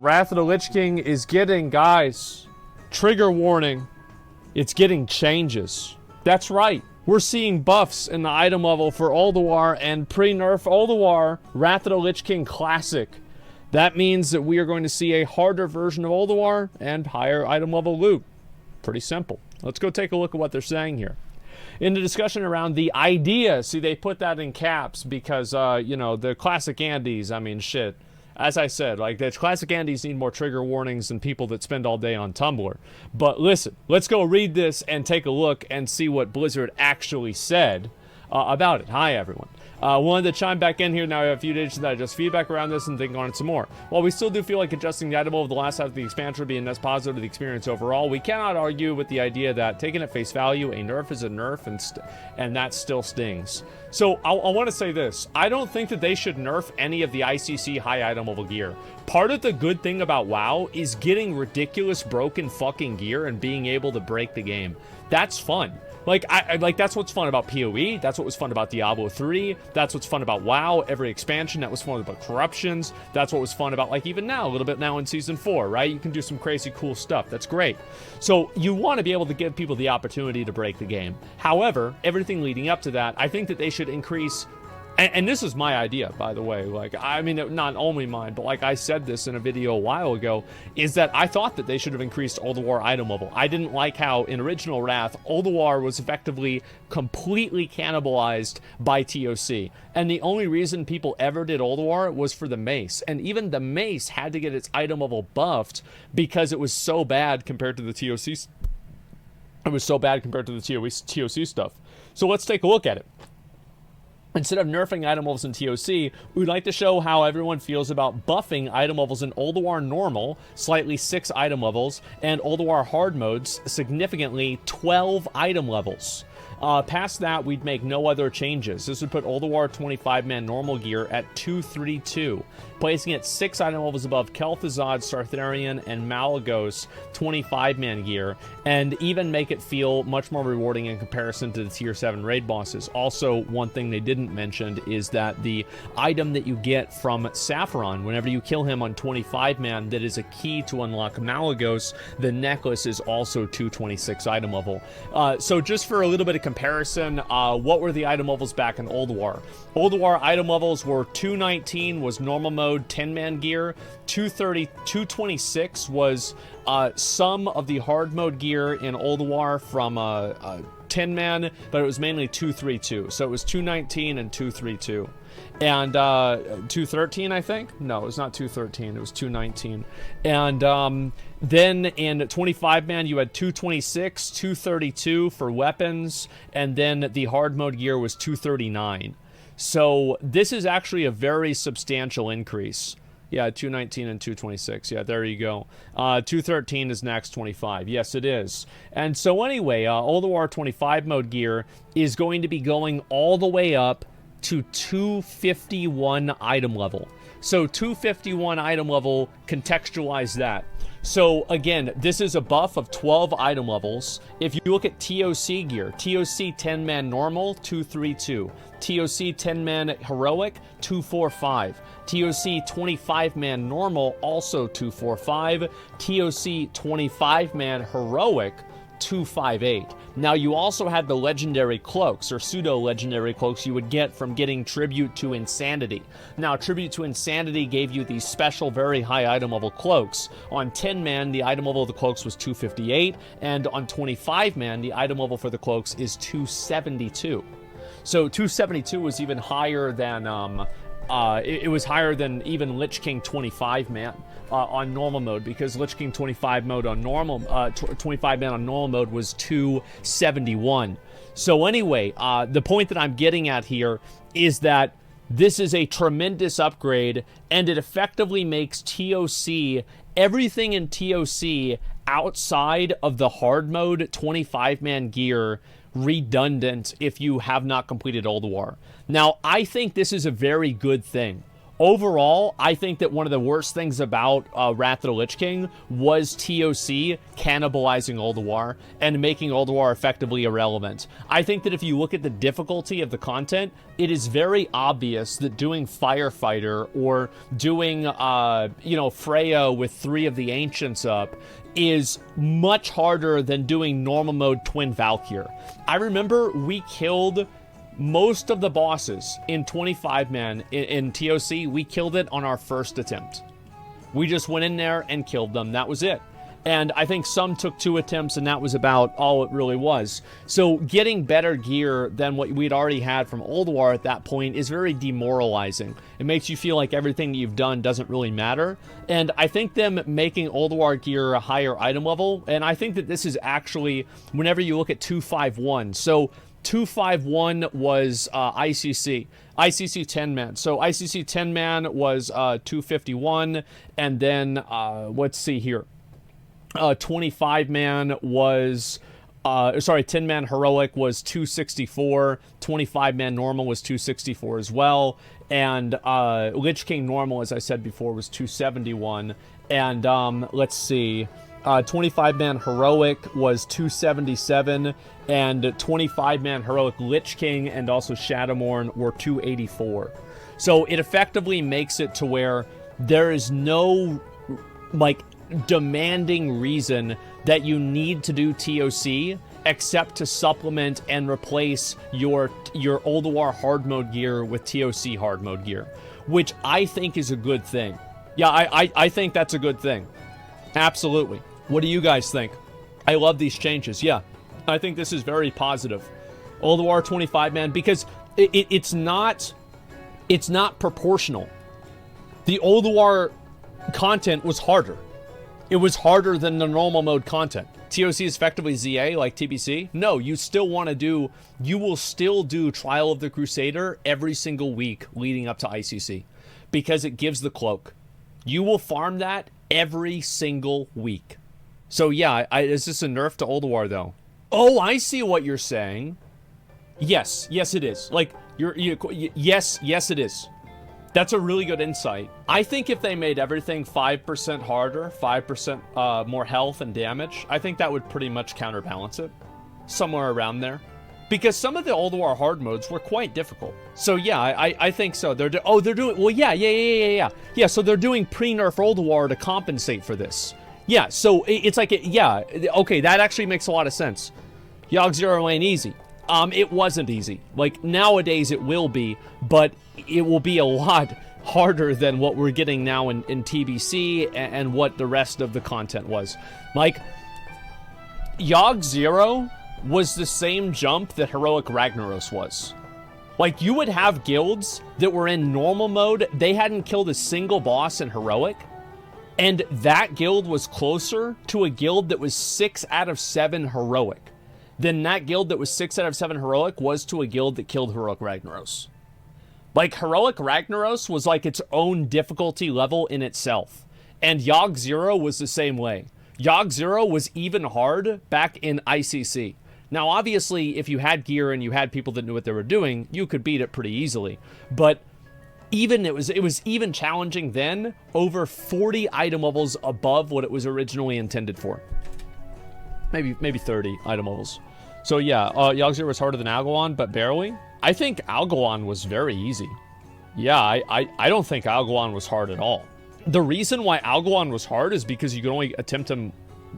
Wrath of the Lich King is getting, guys, trigger warning, it's getting changes. That's right. We're seeing buffs in the item level for Ulduar and pre-nerf Ulduar Wrath of the Lich King Classic. That means that we are going to see a harder version of Ulduar and higher item level loot. Pretty simple. Let's go take a look at what they're saying here. In the discussion around the idea, see, they put that in caps because, you know, the classic Andes, I mean, shit. As I said, like, the classic Andes need more trigger warnings than people that spend all day on Tumblr. But listen, let's go read this and take a look and see what Blizzard actually said about it. Hi, everyone. Wanted to chime back in here. Now we have a few days to digest feedback around this and think on it some more. While we still do feel like adjusting the item over the last half of the expansion would be a net positive to the experience overall, we cannot argue with the idea that, taken at face value, a nerf is a nerf, and that still stings. So I want to say this. I don't think that they should nerf any of the ICC high item level gear. Part of the good thing about WoW is getting ridiculous broken fucking gear and being able to break the game. That's fun. Like, that's what's fun about PoE. That's what was fun about Diablo 3. That's what's fun about WoW. Every expansion, that was fun about Corruptions. That's what was fun about, like, even now, a little bit now in Season 4, right? You can do some crazy cool stuff. That's great. So you want to be able to give people the opportunity to break the game. However, everything leading up to that, I think that they should increase... And this is my idea, by the way, like, I mean, not only mine, but like I said this in a video a while ago, is that I thought that they should have increased Ulduar item level. I didn't like how, in original Wrath, Ulduar was effectively completely cannibalized by TOC. And the only reason people ever did Ulduar was for the mace. And even the mace had to get its item level buffed because it was so bad compared to the TOC. It was so bad compared to the TOC stuff. So let's take a look at it. Instead of nerfing item levels in TOC, we'd like to show how everyone feels about buffing item levels in Ulduar Normal, slightly 6 item levels, and Ulduar Hard modes, significantly 12 item levels. Past that, we'd make no other changes. This would put Ulduar 25-man normal gear at 232, placing it 6 item levels above Kel'Thuzad, Sartharion, and Malygos 25-man gear, and even make it feel much more rewarding in comparison to the Tier 7 raid bosses. Also, one thing they didn't mention is that the item that you get from Saffron, whenever you kill him on 25-man, that is a key to unlock Malygos, the necklace is also 226 item level. So just for a little bit of comparison, what were the item levels back in Ulduar? Ulduar item levels were 219 was normal mode 10-man gear, 226 was some of the hard mode gear in Ulduar from 10-man, but it was mainly 232. So it was 219 and 232. And 213, I think? No, it was not 213. It was 219. And then in 25-man, you had 226, 232 for weapons, and then the hard mode gear was 239. So this is actually a very substantial increase. Yeah, 219 and 226. Yeah, there you go. 213 is next 25. Yes, it is. And so anyway, Ulduar 25 mode gear is going to be going all the way up to 251 item level. So 251 item level, contextualize that. So again, this is a buff of 12 item levels. If you look at TOC gear, TOC 10-man normal, 232. TOC 10-man heroic, 245. TOC 25-man normal, also 245. TOC 25-man heroic, 258. Now, you also had the legendary cloaks, or pseudo-legendary cloaks you would get from getting Tribute to Insanity. Now, Tribute to Insanity gave you these special, very high item level cloaks. On 10-man, the item level of the cloaks was 258, and on 25-man, the item level for the cloaks is 272. So 272 was even higher than, it was higher than even Lich King 25-man on normal mode, because Lich King 25 mode on normal, 25-man on normal mode was 271. So anyway, the point that I'm getting at here is that this is a tremendous upgrade, and it effectively makes TOC, everything in TOC outside of the hard mode 25-man gear, redundant if you have not completed Ulduar. Now, I think this is a very good thing. Overall, I think that one of the worst things about Wrath of the Lich King was TOC cannibalizing Ulduar and making Ulduar effectively irrelevant. I think that if you look at the difficulty of the content, it is very obvious that doing Firefighter or doing, Freya with 3 of the Ancients up is much harder than doing normal mode Twin Valkyr. I remember we killed most of the bosses in 25-man in TOC. We killed it on our first attempt. We just went in there and killed them. That was it. And I think some took 2 attempts, and that was about all it really was. So getting better gear than what we'd already had from Ulduar at that point is very demoralizing. It makes you feel like everything you've done doesn't really matter. And I think them making Ulduar gear a higher item level, and I think that this is actually, whenever you look at 251, so 251 was ICC 10-man. So ICC 10-man was 251, and then let's see here. 25-man was 10-man heroic was 264. 25-man normal was 264 as well. And Lich King normal, as I said before, was 271. And let's see. 25-man heroic was 277, and 25-man heroic Lich King and also Shadowmourne were 284. So it effectively makes it to where there is no demanding reason that you need to do TOC except to supplement and replace your Ulduar hard mode gear with TOC hard mode gear, which I think is a good thing. Yeah, I think that's a good thing. Absolutely. What do you guys think? I love these changes. Yeah, I think this is very positive. Ulduar 25-man, because it's not proportional. The Ulduar content was harder. It was harder than the normal mode content. TOC is effectively ZA like TBC. No, you will still do Trial of the Crusader every single week leading up to ICC, because it gives the cloak. You will farm that every single week. So yeah, is this a nerf to Ulduar though? Oh, I see what you're saying. Yes, it is. Like yes, it is. That's a really good insight. I think if they made everything 5% harder, 5% more health and damage, I think that would pretty much counterbalance it. Somewhere around there. Because some of the Ulduar hard modes were quite difficult. So yeah, I think so. They're doing, well, yeah. Yeah, so they're doing pre-nerf Ulduar to compensate for this. Yeah, so it's like, yeah, okay, that actually makes a lot of sense. Yogg 0 ain't easy. It wasn't easy. Like, nowadays it will be, but it will be a lot harder than what we're getting now in TBC and what the rest of the content was. Like, Yogg 0 was the same jump that Heroic Ragnaros was. Like, you would have guilds that were in normal mode, they hadn't killed a single boss in Heroic, and that guild was closer to a guild that was 6 out of 7 Heroic than that guild that was 6 out of 7 Heroic was to a guild that killed Heroic Ragnaros. Like, Heroic Ragnaros was like its own difficulty level in itself. And Yogg 0 was the same way. Yogg 0 was even hard back in ICC. Now, obviously, if you had gear and you had people that knew what they were doing, you could beat it pretty easily. But even it was even challenging then, over 40 item levels above what it was originally intended for. Maybe 30 item levels. So yeah, Yogg 0 was harder than Algalon, but barely. I think Algalon was very easy. Yeah, I don't think Algalon was hard at all. The reason why Algalon was hard is because you could only attempt him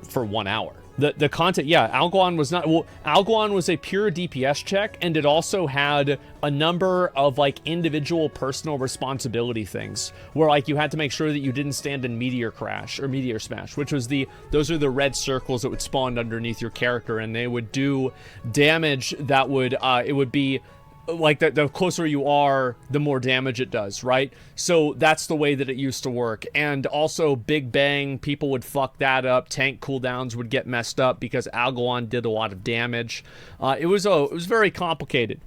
for 1 hour. The content, yeah, Algalon was not, well, Algalon was a pure DPS check, and it also had a number of, like, individual personal responsibility things, where, like, you had to make sure that you didn't stand in Meteor Crash, or Meteor Smash, which was those are the red circles that would spawn underneath your character, and they would do damage that would, it would be, like, the closer you are, the more damage it does, right? So that's the way that it used to work. And also, Big Bang, people would fuck that up. Tank cooldowns would get messed up because Algalon did a lot of damage. It was very complicated.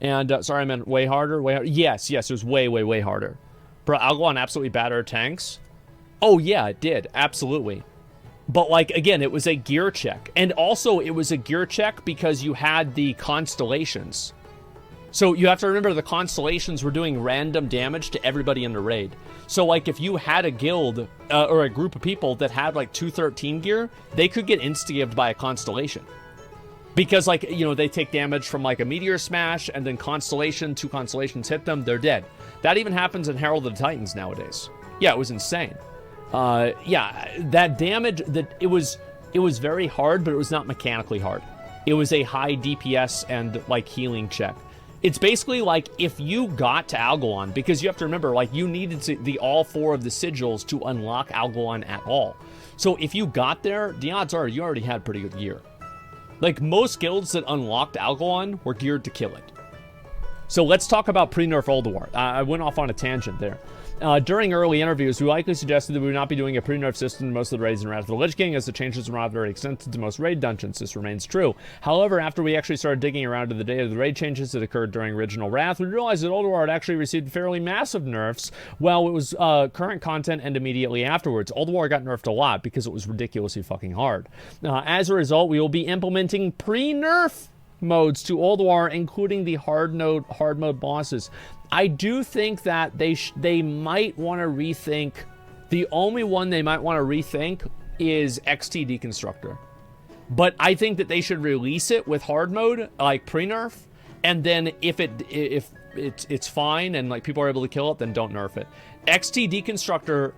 And, sorry, I meant way harder? Yes, it was way harder. Bro, Algalon absolutely battered tanks. Oh, yeah, it did. Absolutely. But, like, again, it was a gear check. And also, it was a gear check because you had the constellations. So you have to remember the constellations were doing random damage to everybody in the raid. So like if you had a guild or a group of people that had like 213 gear, they could get instigated by a constellation. Because like, you know, they take damage from like a meteor smash and then constellation, 2 constellations hit them, they're dead. That even happens in Herald of the Titans nowadays. Yeah, it was insane. Yeah, that damage, it was very hard, but it was not mechanically hard. It was a high DPS and like healing check. It's basically like if you got to Algalon, because you have to remember, like you needed the all 4 of the sigils to unlock Algalon at all. So if you got there, the odds are you already had pretty good gear. Like most guilds that unlocked Algalon were geared to kill it. So let's talk about pre-nerf Ulduar. I went off on a tangent there. During early interviews, we likely suggested that we would not be doing a pre-nerf system in most of the raids in Wrath of the Lich King, as the changes were not very extensive to most raid dungeons. This remains true. However, after we actually started digging around to the data of the raid changes that occurred during original Wrath, we realized that Ulduar had actually received fairly massive nerfs while it was current content and immediately afterwards. Ulduar got nerfed a lot because it was ridiculously fucking hard. As a result, we will be implementing pre-nerf modes to Ulduar, including the hard mode bosses. I do think that they might want to rethink. The only one they might want to rethink is XT Deconstructor. But I think that they should release it with hard mode, like pre-nerf, and then if it's fine and like people are able to kill it, then don't nerf it. XT Deconstructor,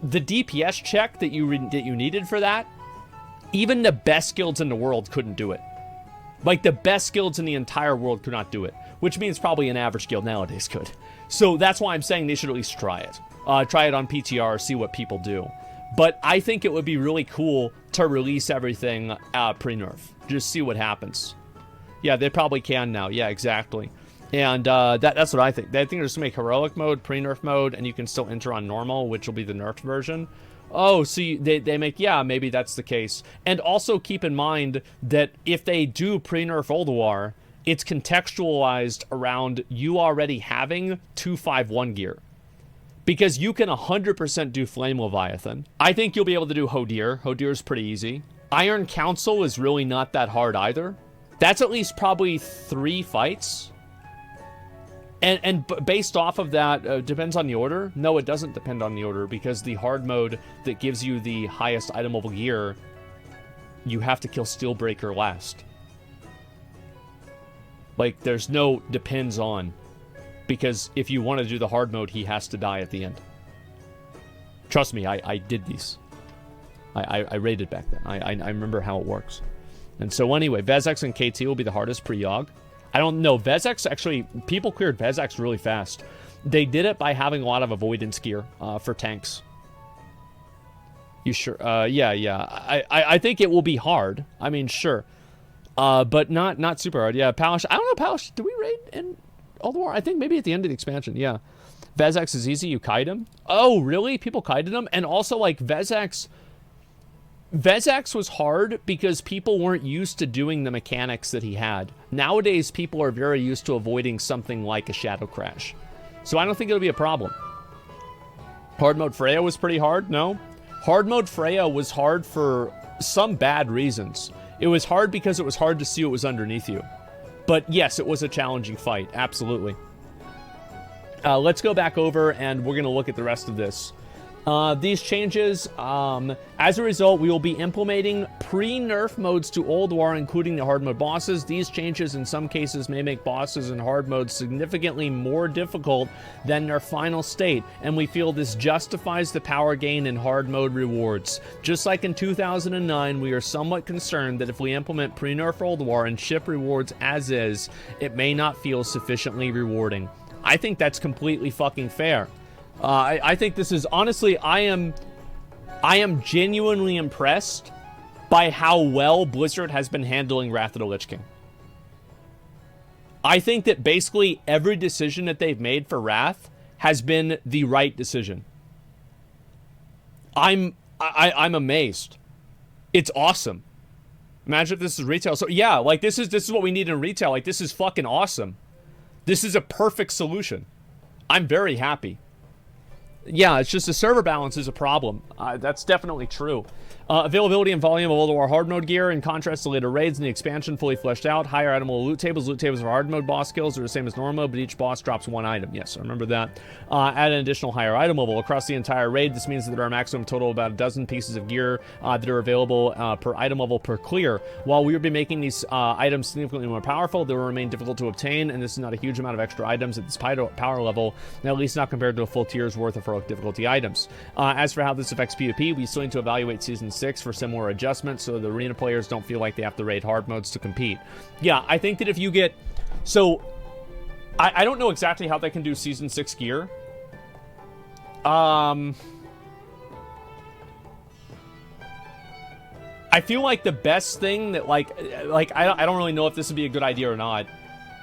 the DPS check that you needed for that, even the best guilds in the world couldn't do it. Like, the best guilds in the entire world could not do it, which means probably an average guild nowadays could. So that's why I'm saying they should at least try it. Try it on PTR, see what people do. But I think it would be really cool to release everything pre-nerf. Just see what happens. Yeah, they probably can now. Yeah, exactly. And that's what I think. I think they're just make heroic mode, pre-nerf mode, and you can still enter on normal, which will be the nerfed version. Oh, so they make, yeah, maybe that's the case. And also keep in mind that if they do pre-nerf Ulduar, it's contextualized around you already having 251 gear. Because you can 100% do Flame Leviathan. I think you'll be able to do Hodir. Hodir is pretty easy. Iron Council is really not that hard either. That's at least probably 3 fights. And based off of that, depends on the order. No, it doesn't depend on the order, because the hard mode that gives you the highest item level gear, you have to kill Steelbreaker last. Like, there's no depends on. Because if you want to do the hard mode, he has to die at the end. Trust me, I did these. I raided back then. I remember how it works. And so anyway, Vezex and KT will be the hardest pre-Yogg. I don't know. Vezex, actually, people cleared Vezex really fast. They did it by having a lot of avoidance gear for tanks. You sure? Yeah. I think it will be hard. I mean, sure. But not super hard. Yeah, Palash. I don't know, Palash. Do we raid in Ulduar? I think maybe at the end of the expansion, yeah. Vezex is easy. You kite him. Oh, really? People kited him? And also, like, Vezex was hard because people weren't used to doing the mechanics that he had. Nowadays, people are very used to avoiding something like a Shadow Crash. So I don't think it'll be a problem. Hard mode Freya was pretty hard, no? Hard mode Freya was hard for some bad reasons. It was hard because it was hard to see what was underneath you. But yes, it was a challenging fight, absolutely. Let's go back over and we're going to look at the rest of this. These changes, as a result, we will be implementing pre-nerf modes to Ulduar, including the hard mode bosses. These changes in some cases may make bosses in hard mode significantly more difficult than their final state, and we feel this justifies the power gain in hard mode rewards. Just like in 2009, we are somewhat concerned that if we implement pre-nerf Ulduar and ship rewards as is, it may not feel sufficiently rewarding. I think that's completely fucking fair. I think this is, honestly, I am genuinely impressed by how well Blizzard has been handling Wrath of the Lich King. I think that basically every decision that they've made for Wrath has been the right decision. I'm amazed. It's awesome. Imagine if this is retail. So yeah, like this is what we need in retail. Like, this is fucking awesome. This is a perfect solution. I'm very happy. Yeah, it's just the server balance is a problem. That's definitely true. Availability and volume of older hard mode gear, in contrast to later raids and the expansion, fully fleshed out. Higher item loot tables. Loot tables for hard mode boss kills are the same as normal mode, but each boss drops one item. Yes, I remember that. Add an additional higher item level across the entire raid. This means that there are a maximum total of about a dozen pieces of gear that are available per item level per clear. While we will be making these items significantly more powerful, they will remain difficult to obtain, and this is not a huge amount of extra items at this power level, and at least not compared to a full tier's worth of heroic difficulty items. As for how this affects PvP, we still need to evaluate Season 6 for similar adjustments so the arena players don't feel like they have to raid hard modes to compete. Yeah, I think that if you get... So, I don't know exactly how they can do Season 6 gear. I feel like the best thing that, like I don't really know if this would be a good idea or not.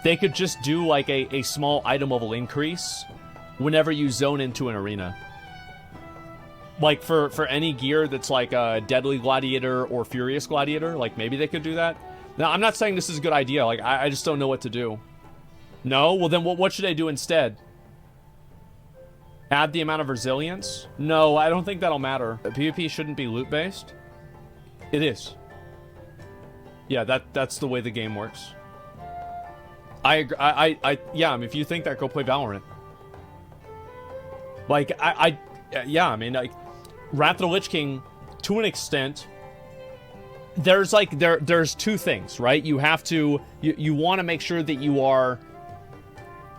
They could just do, like, a small item level increase whenever you zone into an arena. Like, for any gear that's, like, a Deadly Gladiator or Furious Gladiator, like, maybe they could do that. Now, I'm not saying this is a good idea. Like, I just don't know what to do. No? Well, then what should I do instead? Add the amount of resilience? No, I don't think that'll matter. PvP shouldn't be loot-based. It is. Yeah, that's the way the game works. I agree. Yeah, I mean, if you think that, go play Valorant. Like, yeah, I mean, like, Wrath of the Lich King, to an extent, there's, like, there's two things, right? You have to, you want to make sure that you are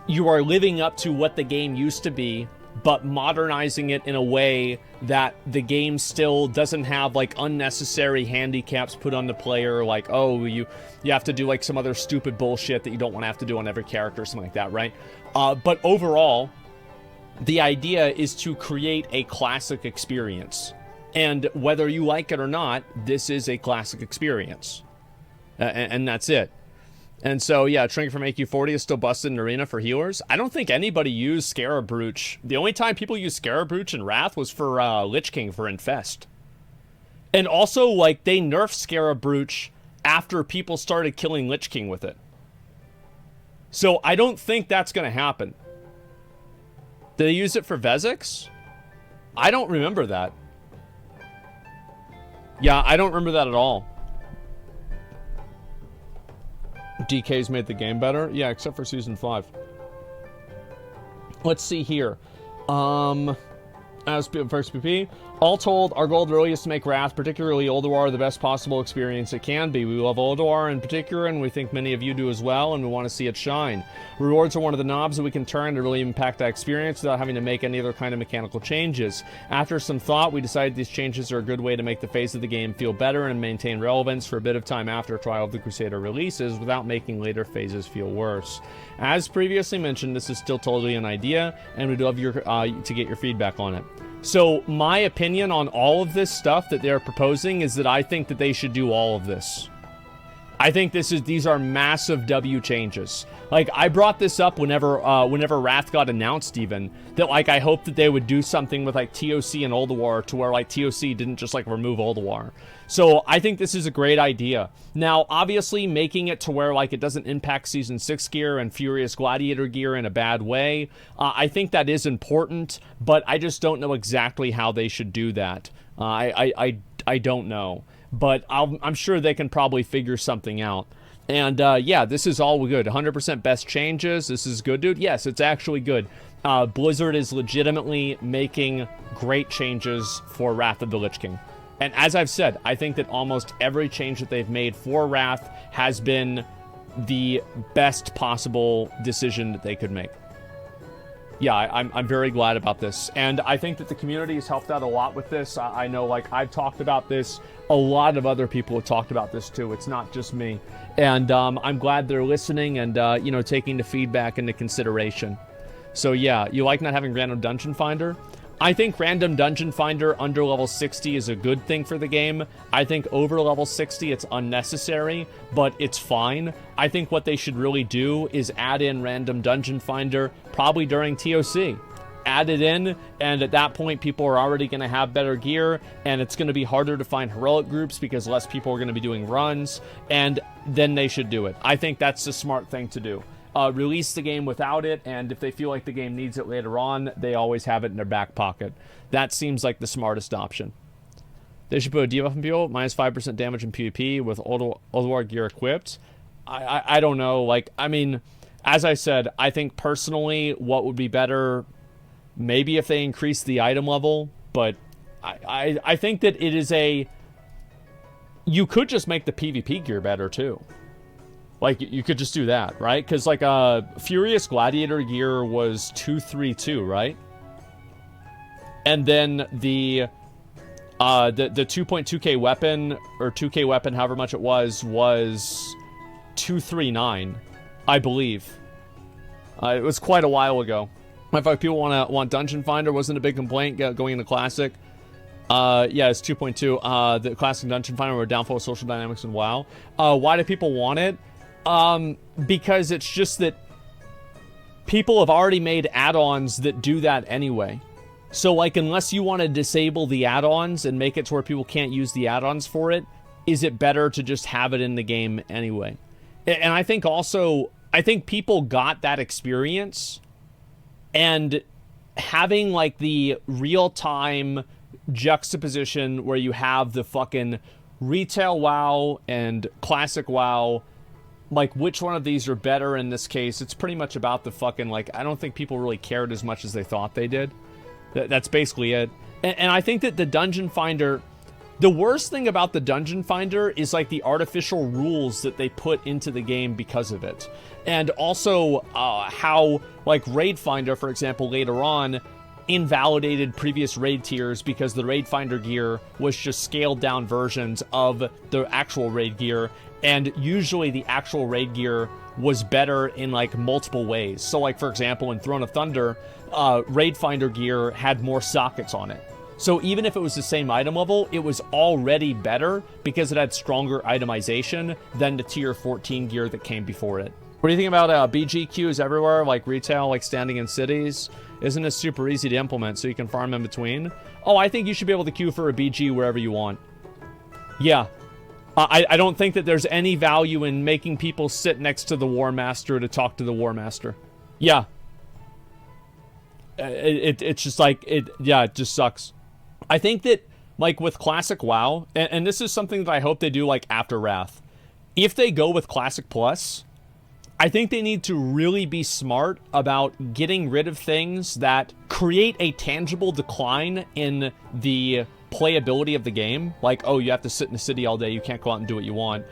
living up to what the game used to be, but modernizing it in a way that the game still doesn't have, like, unnecessary handicaps put on the player, like, oh, you have to do, like, some other stupid bullshit that you don't want to have to do on every character or something like that, right? But overall, the idea is to create a classic experience. And whether you like it or not, this is a classic experience. And that's it. And so, yeah, Trinket from AQ40 is still busted in Arena for healers. I don't think anybody used Scarab Brooch. The only time people used Scarab Brooch in Wrath was for Lich King for Infest. And also, like, they nerfed Scarab Brooch after people started killing Lich King with it. So I don't think that's going to happen. Did they use it for Vezix? I don't remember that. Yeah, I don't remember that at all. DK's made the game better? Yeah, except for Season 5. Let's see here. As first PP, all told, our goal really is to make Wrath, particularly Ulduar, the best possible experience it can be. We love Ulduar in particular, and we think many of you do as well, and we want to see it shine. Rewards are one of the knobs that we can turn to really impact that experience without having to make any other kind of mechanical changes. After some thought, we decided these changes are a good way to make the face of the game feel better and maintain relevance for a bit of time after Trial of the Crusader releases without making later phases feel worse. As previously mentioned, this is still totally an idea, and we'd love your to get your feedback on it. So my opinion on all of this stuff that they're proposing is that I think that they should do all of this. I think these are massive W changes. Like, I brought this up whenever Wrath got announced, even, that, like, I hope that they would do something with, like, TOC and Ulduar to where, like, TOC didn't just, like, remove Ulduar. So I think this is a great idea. Now, obviously, making it to where, like, it doesn't impact Season 6 gear and Furious Gladiator gear in a bad way, I think that is important, but I just don't know exactly how they should do that. I don't know. But I'm sure they can probably figure something out. And, yeah, this is all good. 100% best changes. This is good, dude. Yes, it's actually good. Blizzard is legitimately making great changes for Wrath of the Lich King. And as I've said, I think that almost every change that they've made for Wrath has been the best possible decision that they could make. Yeah, I'm very glad about this. And I think that the community has helped out a lot with this. I know, like, I've talked about this. A lot of other people have talked about this, too. It's not just me. And I'm glad they're listening and, you know, taking the feedback into consideration. So, yeah, you like not having Random Dungeon Finder? I think Random Dungeon Finder under level 60 is a good thing for the game. I think over level 60 it's unnecessary, but it's fine. I think what they should really do is add in Random Dungeon Finder probably during TOC. Add it in, and at that point people are already going to have better gear, and it's going to be harder to find heroic groups because less people are going to be doing runs, and then they should do it. I think that's the smart thing to do. release the game without it, and if they feel like the game needs it later on, they always have it in their back pocket. That seems like the smartest option. They should put a debuff in people, minus 5% damage in PvP with Old War gear equipped. I don't know. Like, I mean, as I said, I think personally what would be better, maybe if they increase the item level, but I think that it is a... You could just make the PvP gear better, too. Like, you could just do that, right? Because, like, Furious Gladiator gear was 232, right? And then the 2.2k weapon, or 2k weapon, however much it was 239, I believe. It was quite a while ago. If people want Dungeon Finder, wasn't a big complaint going into Classic. Yeah, it's 2.2. The Classic Dungeon Finder were downfall of social dynamics in WoW. Why do people want it? Because it's just that people have already made add-ons that do that anyway. So, like, unless you want to disable the add-ons and make it to where people can't use the add-ons for it, is it better to just have it in the game anyway? And I think also, I think people got that experience, and having, like, the real-time juxtaposition where you have the fucking retail WoW and classic WoW, like, which one of these are better in this case? It's pretty much about the fucking, like, I don't think people really cared as much as they thought they did. That's basically it. And I think that the Dungeon Finder, the worst thing about the Dungeon Finder is, like, the artificial rules that they put into the game because of it. And also how, like, Raid Finder, for example, later on, invalidated previous raid tiers because the Raid Finder gear was just scaled down versions of the actual raid gear, and usually the actual raid gear was better in, like, multiple ways. So, like, for example, in Throne of Thunder, Raid Finder gear had more sockets on it. So even if it was the same item level, it was already better because it had stronger itemization than the tier 14 gear that came before it. What do you think about BG queues everywhere, like retail, like standing in cities? Isn't it super easy to implement so you can farm in between? Oh, I think you should be able to queue for a BG wherever you want. Yeah. I don't think that there's any value in making people sit next to the War Master to talk to the War Master. Yeah. It's just like, it just sucks. I think that, like, with Classic WoW, and this is something that I hope they do, like, after Wrath. If they go with Classic Plus, I think they need to really be smart about getting rid of things that create a tangible decline in the playability of the game. Like, oh, you have to sit in the city all day, you can't go out and do what you want.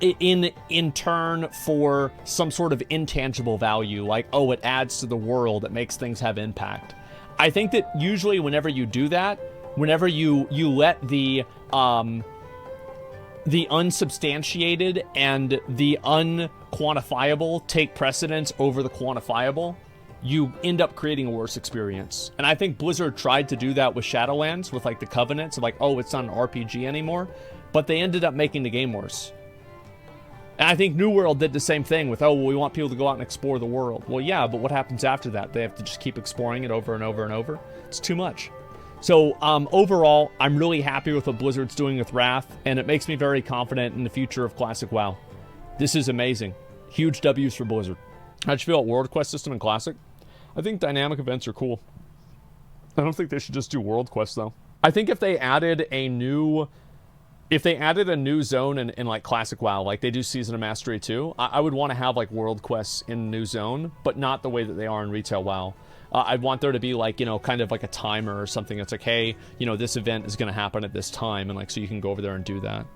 In turn for some sort of intangible value, like, oh, it adds to the world, it makes things have impact. I think that usually whenever you do that, whenever you let the unsubstantiated and the unquantifiable take precedence over the quantifiable, you end up creating a worse experience. And I think Blizzard tried to do that with Shadowlands, with, like, the Covenants, of, like, oh, it's not an RPG anymore, but they ended up making the game worse. And I think New World did the same thing with, oh, well, we want people to go out and explore the world. Well, yeah, but what happens after that? They have to just keep exploring it over and over and over. It's too much. So, overall, I'm really happy with what Blizzard's doing with Wrath, and it makes me very confident in the future of Classic WoW. This is amazing. Huge W's for Blizzard. How'd you feel about World Quest system in Classic? I think dynamic events are cool. I don't think they should just do World Quest, though. I think if they added a new zone in like Classic WoW, like they do Season of Mastery 2, I would want to have, like, World Quests in new zone, but not the way that they are in Retail WoW. I'd want there to be, like, you know, kind of like a timer or something that's like, hey, you know, this event is going to happen at this time, and, like, so you can go over there and do that.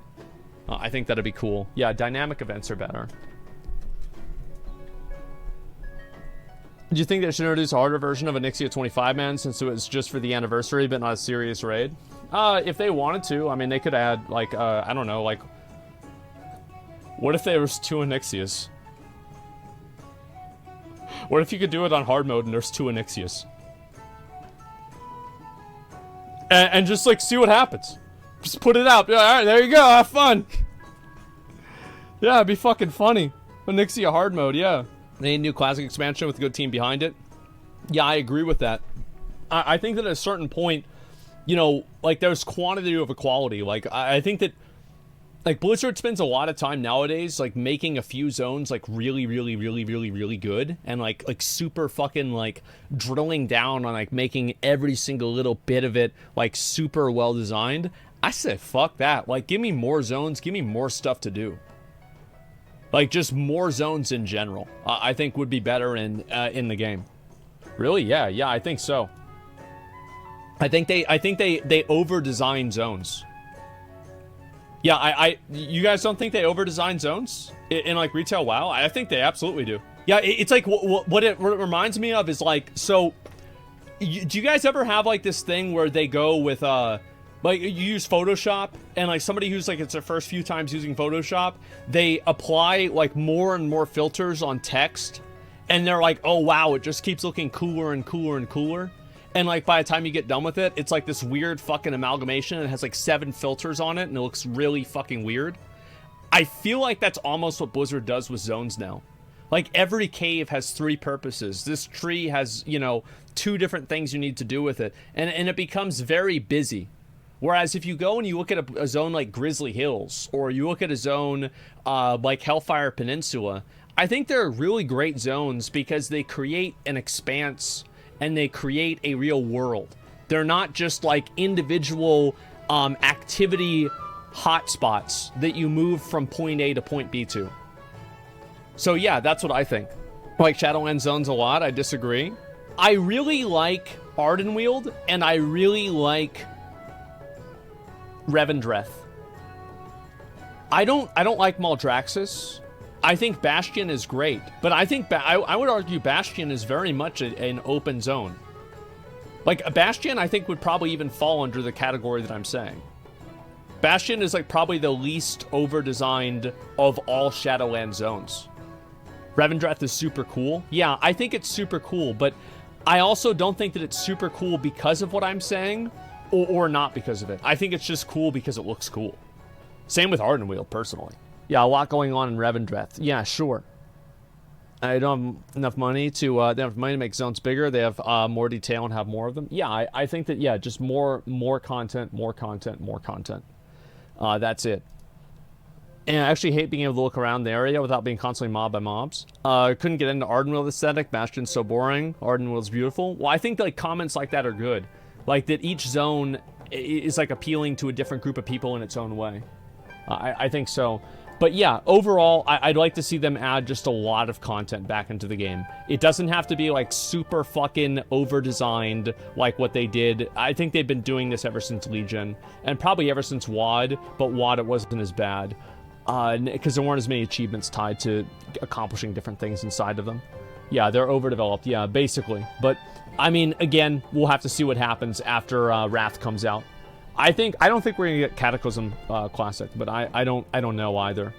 I think that'd be cool. Yeah, dynamic events are better. Do you think they should introduce a harder version of Onyxia 25-man since it was just for the anniversary but not a serious raid? If they wanted to, I mean, they could add, like, I don't know, like, what if there was 2 Onyxias? What if you could do it on hard mode and there's 2 Onyxias? And just, like, see what happens. Just put it out. Alright, there you go, have fun. Yeah, it'd be fucking funny. Onyxia hard mode, yeah. They need a new Classic expansion with a good team behind it. Yeah, I agree with that. I think that at a certain point, you know, like, there's quantity over quality. Like, I think that Like, Blizzard spends a lot of time nowadays, like, making a few zones, like, really, really, really, really, really good. And, like super fucking, like, drilling down on, like, making every single little bit of it, like, super well designed. I said, fuck that. Like, give me more zones. Give me more stuff to do. Like, just more zones in general, I think would be better in the game. Really? Yeah, I think so. I think they over-design zones. Yeah, you guys don't think they over-design zones in like retail WoW? I think they absolutely do. Yeah, it's like what it reminds me of is like, so do you guys ever have like this thing where they go with like you use Photoshop and like somebody who's like it's their first few times using Photoshop, they apply like more and more filters on text and they're like, oh wow, it just keeps looking cooler and cooler and cooler. And, like, by the time you get done with it, it's, like, this weird fucking amalgamation. It has, like, 7 filters on it, and it looks really fucking weird. I feel like that's almost what Blizzard does with zones now. Like, every cave has 3 purposes. This tree has, you know, 2 different things you need to do with it. And it becomes very busy. Whereas if you go and you look at a zone like Grizzly Hills, or you look at a zone like Hellfire Peninsula, I think they're really great zones because they create an expanse and they create a real world. They're not just like individual activity hotspots that you move from point A to point B to. So yeah, that's what I think. I like Shadowland zones a lot. I disagree. I really like Ardenweald, and I really like Revendreth. I don't like Maldraxxus. I think Bastion is great, but I think I would argue Bastion is very much an open zone. Like, a Bastion, I think, would probably even fall under the category that I'm saying. Bastion is, like, probably the least over-designed of all Shadowland zones. Revendreth is super cool. Yeah, I think it's super cool, but I also don't think that it's super cool because of what I'm saying, or not because of it. I think it's just cool because it looks cool. Same with Ardenweald, personally. Yeah, a lot going on in Revendreth. Yeah, sure. I don't have enough money to, they don't have money to make zones bigger. They have more detail and have more of them. Yeah, I think that, yeah, just more content, more content, more content. That's it. And I actually hate being able to look around the area without being constantly mobbed by mobs. Couldn't get into Ardenweald aesthetic. Bastion's so boring. Ardenweald's beautiful. Well, I think, like, comments like that are good. Like, that each zone is, like, appealing to a different group of people in its own way. I think so. But yeah, overall, I'd like to see them add just a lot of content back into the game. It doesn't have to be, like, super fucking over-designed like what they did. I think they've been doing this ever since Legion, and probably ever since WoD, but WoD, it wasn't as bad. Because there weren't as many achievements tied to accomplishing different things inside of them. Yeah, they're overdeveloped, yeah, basically. But, I mean, again, we'll have to see what happens after Wrath comes out. I don't think we're gonna get Cataclysm Classic, but I don't know either.